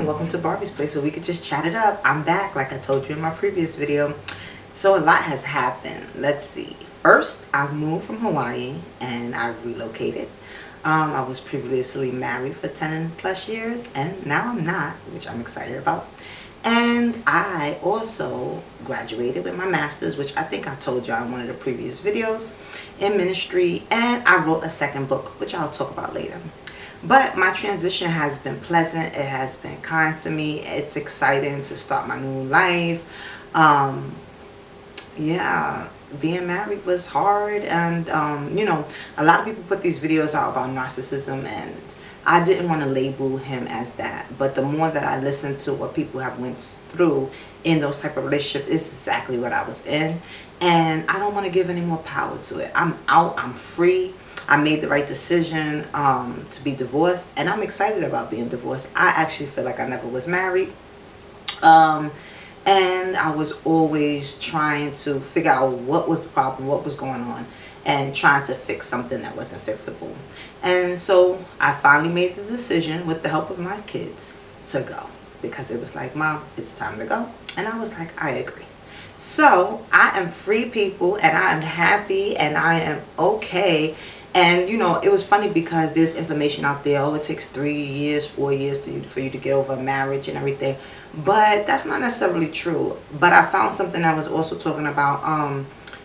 welcome to Barbie's Place, so we could just chat it up. I'm back, like I told you in my previous video. So a lot has happened. Let's see. First, I've moved from Hawaii and I've relocated. I was previously married for 10 plus years, and now I'm not, which I'm excited about. And I also graduated with my master's, which I think I told y'all in one of the previous videos, in ministry, and I wrote a second book, which I'll talk about later. But my transition has been pleasant. It has been kind to me. It's exciting to start my new life. Yeah, being married was hard, and you know, a lot of people put these videos out about narcissism, and I didn't want to label him as that. But the more that I listened to what people have went through in those type of relationships, it's exactly what I was in, and I don't want to give any more power to it. I'm out. I'm free. I made the right decision to be divorced, and I'm excited about being divorced. I actually feel like I never was married. And I was always trying to figure out what was the problem, what was going on, and trying to fix something that wasn't fixable. And so I finally made the decision, with the help of my kids, to go. Because it was like, Mom, it's time to go. And I was like, I agree. So I am free, people, and I am happy, and I am okay. And you know, it was funny because there's information out there, oh, it takes 3 years, 4 years for you to get over a marriage and everything, but that's not necessarily true. But I found something that was also talking about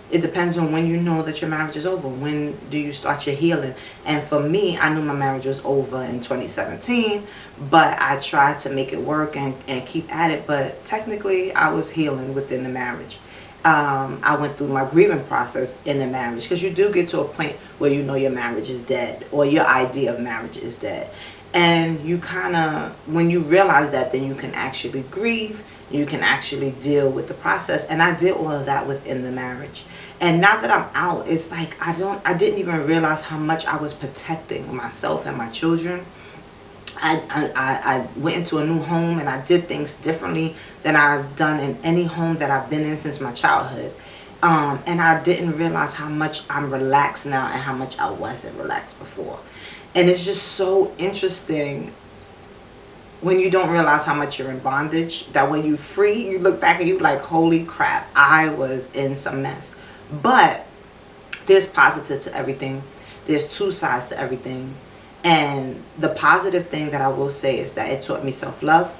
it depends on when you know that your marriage is over. When do you start your healing? And for me, I knew my marriage was over in 2017, but I tried to make it work and keep at it. But technically I was healing within the marriage. I went through my grieving process in the marriage, because you do get to a point where you know your marriage is dead, or your idea of marriage is dead. And you kind of, when you realize that, then you can actually grieve, you can actually deal with the process. And I did all of that within the marriage. And now that I'm out, it's like I didn't even realize how much I was protecting myself and my children. I went into a new home, and I did things differently than I've done in any home that I've been in since my childhood. And I didn't realize how much I'm relaxed now and how much I wasn't relaxed before. And it's just so interesting when you don't realize how much you're in bondage, that when you're free, you look back and you're like, holy crap, I was in some mess. But there's positive to everything. There's two sides to everything. And the positive thing that I will say is that it taught me self-love.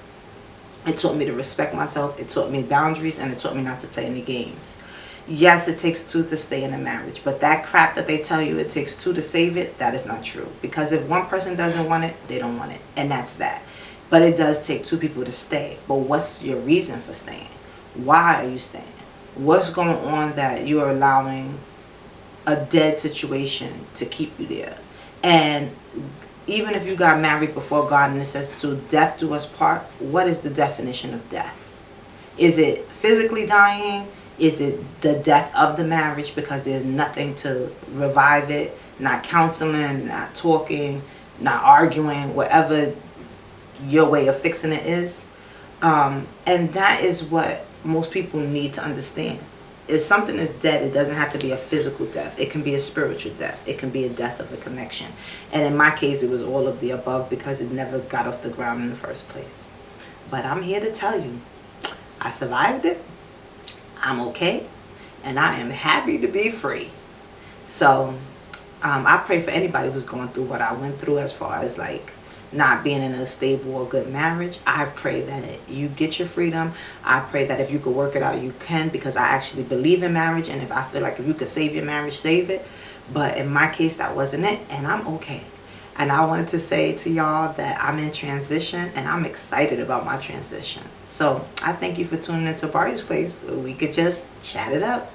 It taught me to respect myself. It taught me boundaries, and it taught me not to play any games. Yes, it takes two to stay in a marriage, but that crap that they tell you it takes two to save it, that is not true. Because if one person doesn't want it, they don't want it, and that's that. But it does take two people to stay. But what's your reason for staying? Why are you staying? What's going on that you're allowing a dead situation to keep you there? And even if you got married before God and it says to death do us part, what is the definition of death? Is it physically dying? Is it the death of the marriage because there's nothing to revive it? Not counseling, not talking, not arguing, whatever your way of fixing it is. And that is what most people need to understand. If something is dead, it doesn't have to be a physical death. It can be a spiritual death. It can be a death of a connection. And in my case, it was all of the above, because it never got off the ground in the first place. But I'm here to tell you, I survived it. I'm okay. And I am happy to be free. So I pray for anybody who's going through what I went through, as far as like not being in a stable or good marriage. I pray that you get your freedom. I pray that if you could work it out, you can, because I actually believe in marriage, and if I feel like if you could save your marriage, save it. But in my case, that wasn't it, and I'm okay. And I wanted to say to y'all that I'm in transition, and I'm excited about my transition. So I thank you for tuning into Barbie's Place, where we could just chat it up.